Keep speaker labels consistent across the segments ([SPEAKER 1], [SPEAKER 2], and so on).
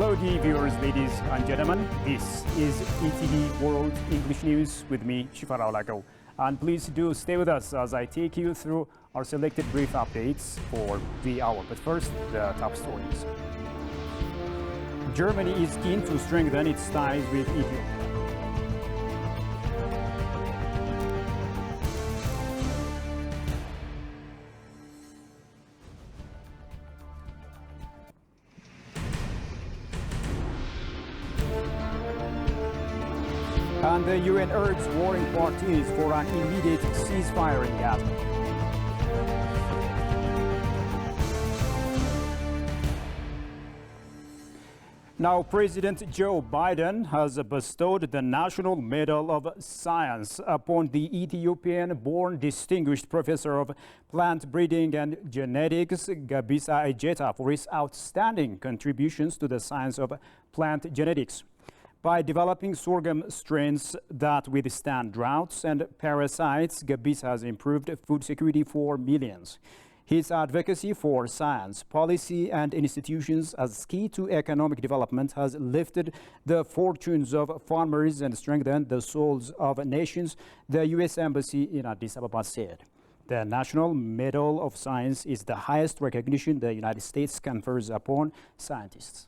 [SPEAKER 1] Hello, dear viewers, ladies and gentlemen. This is ETV World English News with me, Shifara Olago. And please do stay with us as I take you through our selected brief updates for the hour. But first, the top stories. Germany is keen to strengthen its ties with Ethiopia. And the UN urges warring parties for an immediate ceasefire in Gaza. Now, President Joe Biden has bestowed the National Medal of Science upon the Ethiopian-born distinguished professor of plant breeding and genetics, Gabisa Ejeta, for his outstanding contributions to the science of plant genetics. By developing sorghum strains that withstand droughts and parasites, Gabisa has improved food security for millions. His advocacy for science, policy, and institutions as key to economic development has lifted the fortunes of farmers and strengthened the souls of nations, the U.S. Embassy in Addis Ababa said. The National Medal of Science is the highest recognition the United States confers upon scientists.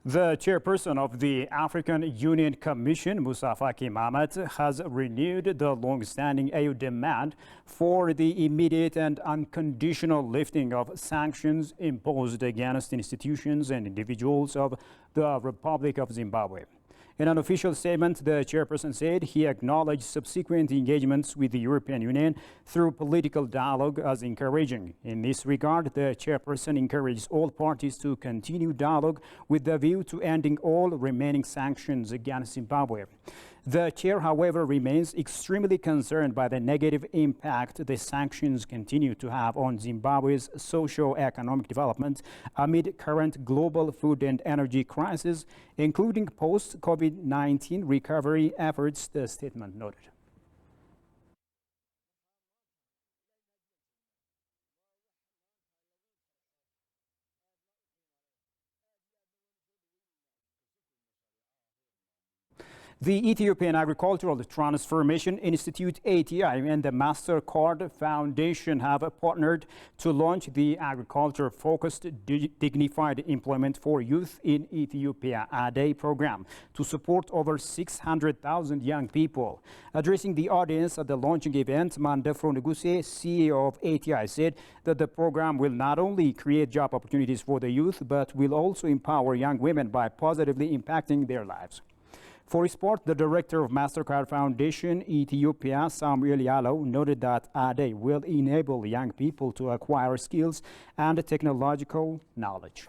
[SPEAKER 1] The chairperson of the African Union Commission, Moussa Faki Mahamat, has renewed the long-standing AU demand for the immediate and unconditional lifting of sanctions imposed against institutions and individuals of the Republic of Zimbabwe. In an official statement, the chairperson said he acknowledged subsequent engagements with the European Union through political dialogue as encouraging. In this regard, the chairperson encourages all parties to continue dialogue with the view to ending all remaining sanctions against Zimbabwe. The chair, however, remains extremely concerned by the negative impact the sanctions continue to have on Zimbabwe's socio-economic development amid current global food and energy crisis, including post-COVID-19 recovery efforts, the statement noted. The Ethiopian Agricultural Transformation Institute, ATI, and the MasterCard Foundation have partnered to launch the agriculture-focused dignified employment for youth in Ethiopia, ADE program, to support over 600,000 young people. Addressing the audience at the launching event, Mandefro Neguse, CEO of ATI, said that the program will not only create job opportunities for the youth, but will also empower young women by positively impacting their lives. For his part, the director of MasterCard Foundation Ethiopia, Samuel Yalo, noted that ADE will enable young people to acquire skills and technological knowledge.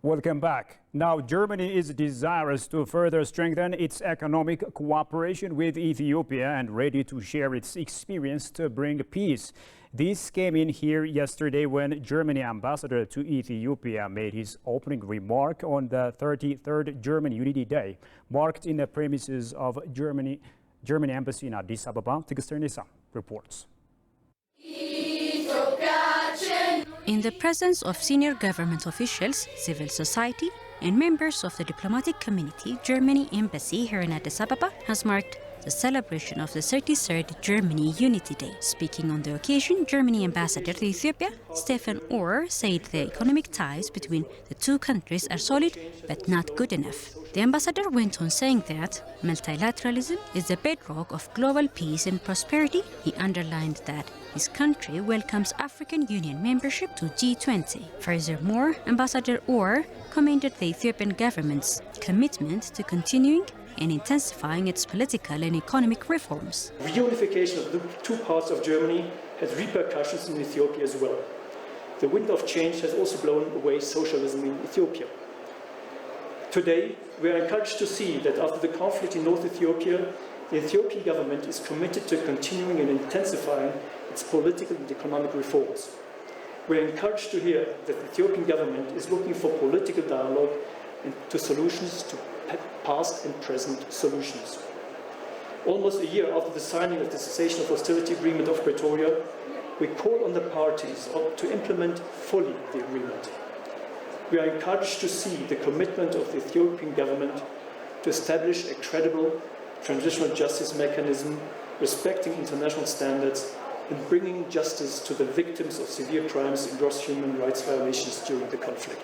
[SPEAKER 1] Welcome back. Now, Germany is desirous to further strengthen its economic cooperation with Ethiopia and ready to share its experience to bring peace. This came in here yesterday when Germany ambassador to Ethiopia made his opening remark on the 33rd German Unity Day, marked in the premises of Germany Embassy in Addis Ababa. Tigster Nisa reports.
[SPEAKER 2] In the presence of senior government officials, civil society, and members of the diplomatic community, Germany Embassy here in Addis Ababa has marked the celebration of the 33rd Germany Unity Day. Speaking on the occasion, Germany Ambassador to Ethiopia, Stefan Orr, said the economic ties between the two countries are solid but not good enough. The ambassador went on saying that multilateralism is the bedrock of global peace and prosperity. He underlined that his country welcomes African Union membership to G20. Furthermore, Ambassador Orr commended the Ethiopian government's commitment to continuing and intensifying its political and economic reforms.
[SPEAKER 3] Reunification of the two parts of Germany has repercussions in Ethiopia as well. The wind of change has also blown away socialism in Ethiopia. Today, we are encouraged to see that after the conflict in North Ethiopia, the Ethiopian government is committed to continuing and intensifying its political and economic reforms. We are encouraged to hear that the Ethiopian government is looking for political dialogue and to solutions to past and present solutions. Almost a year after the signing of the cessation of hostility agreement of Pretoria, we call on the parties to implement fully the agreement. We are encouraged to see the commitment of the Ethiopian government to establish a credible transitional justice mechanism respecting international standards and bringing justice to the victims of severe crimes and gross human rights violations during the conflict.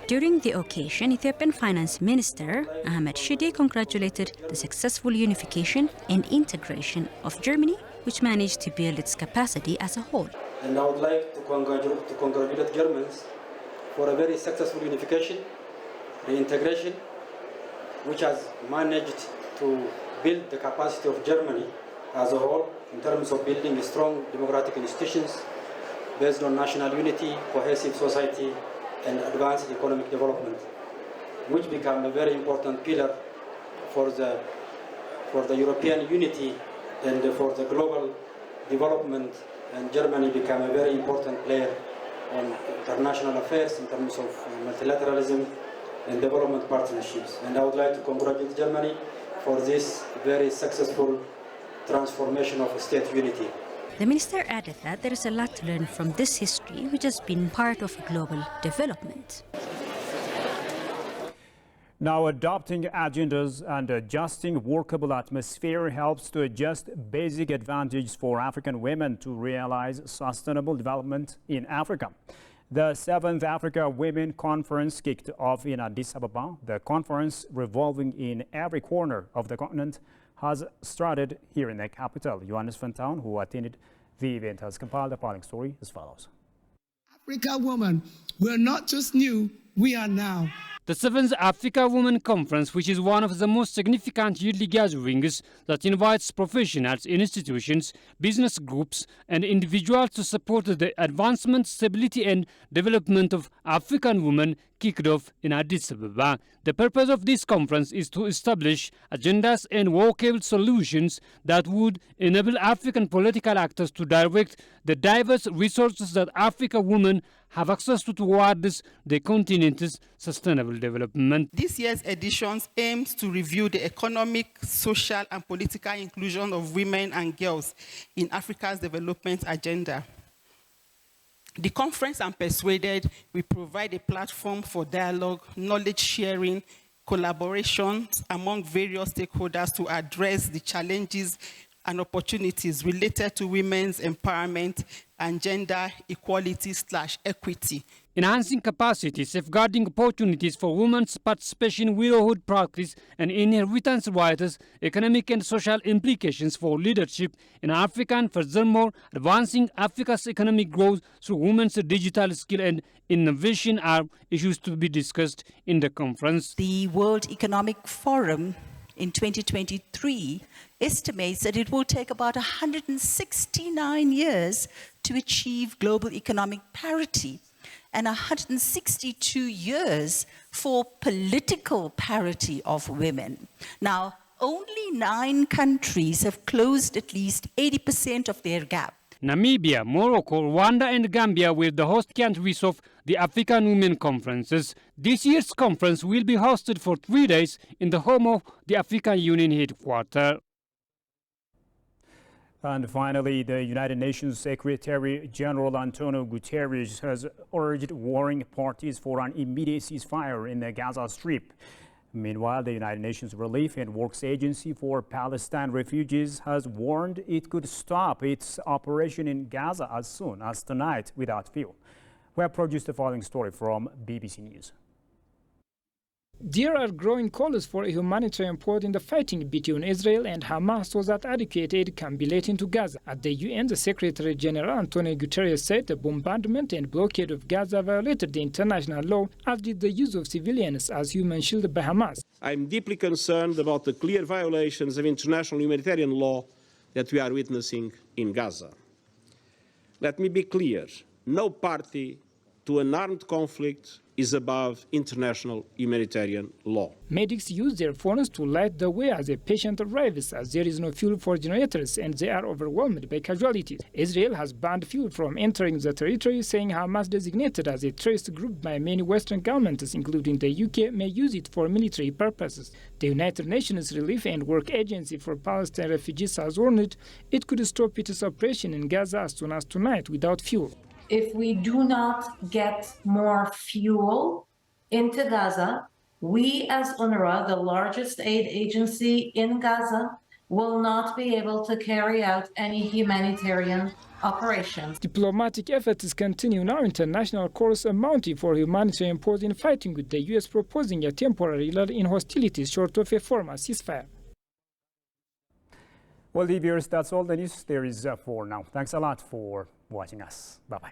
[SPEAKER 2] During the occasion, Ethiopian Finance Minister Ahmed Shide congratulated the successful unification and integration of Germany, which managed to build its capacity as a whole.
[SPEAKER 4] And I would like to congratulate Germans for a very successful unification, reintegration, which has managed to build the capacity of Germany as a whole in terms of building strong democratic institutions based on national unity, cohesive society, and advanced economic development, which become a very important pillar for the European unity and for the global development. And Germany became a very important player on international affairs in terms of multilateralism and development partnerships. And I would like to congratulate Germany for this very successful transformation of state unity.
[SPEAKER 2] The minister added that there is a lot to learn from this history, which has been part of global development.
[SPEAKER 1] Now, adopting agendas and adjusting workable atmosphere helps to adjust basic advantages for African women to realize sustainable development in Africa. The 7th Africa Women Conference kicked off in Addis Ababa. The conference, revolving in every corner of the continent, has started here in the capital. Johannes van Town, who attended the event, has compiled the following story as follows.
[SPEAKER 5] Africa women, we're not just new, we are now.
[SPEAKER 6] The 7th Africa Women Conference, which is one of the most significant yearly gatherings that invites professionals, institutions, business groups and individuals to support the advancement, stability and development of African women, kicked off in Addis Ababa. The purpose of this conference is to establish agendas and workable solutions that would enable African political actors to direct the diverse resources that African women have access to towards the continent's sustainable development.
[SPEAKER 7] This year's edition aims to review the economic, social and political inclusion of women and girls in Africa's development agenda. The conference, I'm persuaded, will provide a platform for dialogue, knowledge sharing, collaboration among various stakeholders to address the challenges and opportunities related to women's empowerment and gender equality/equity.
[SPEAKER 6] Enhancing capacity, safeguarding opportunities for women's participation in widowhood practice and inheritance rights, economic and social implications for leadership in Africa, and furthermore, advancing Africa's economic growth through women's digital skill and innovation are issues to be discussed in the conference.
[SPEAKER 8] The World Economic Forum in 2023 estimates that it will take about 169 years to achieve global economic parity. and 162 years for political parity of women. Now, only 9 countries have closed at least 80% of their gap.
[SPEAKER 6] Namibia, Morocco, Rwanda and Gambia were the host countries of the African Women Conferences. This year's conference will be hosted for 3 days in the home of the African Union headquarters.
[SPEAKER 1] And finally, the United Nations Secretary General Antonio Guterres has urged warring parties for an immediate ceasefire in the Gaza Strip. Meanwhile, the United Nations Relief and Works Agency for Palestine Refugees has warned it could stop its operation in Gaza as soon as tonight without fuel. We have produced the following story from BBC News.
[SPEAKER 9] There are growing calls for a humanitarian pause in the fighting between Israel and Hamas so that adequate aid can be let into Gaza. At the UN, the Secretary General Antonio Guterres said the bombardment and blockade of Gaza violated the international law, as did the use of civilians as human shield by Hamas.
[SPEAKER 10] I'm deeply concerned about the clear violations of international humanitarian law that we are witnessing in Gaza. Let me be clear, no party to an armed conflict is above international humanitarian law.
[SPEAKER 9] Medics use their phones to light the way as a patient arrives, as there is no fuel for generators and they are overwhelmed by casualties. Israel has banned fuel from entering the territory, saying Hamas, designated as a terrorist group by many Western governments, including the UK, may use it for military purposes. The United Nations Relief and Work Agency for Palestine Refugees has warned it could stop its operation in Gaza as soon as tonight without fuel.
[SPEAKER 11] If we do not get more fuel into Gaza, we as UNRWA, the largest aid agency in Gaza, will not be able to carry out any humanitarian operations.
[SPEAKER 9] Diplomatic efforts continue now. International calls are mounting for humanitarian pause in fighting, with the US proposing a temporary lull in hostilities short of a formal ceasefire.
[SPEAKER 1] Well, the viewers, that's all the news there is for now. Thanks a lot for watching us. Bye-bye.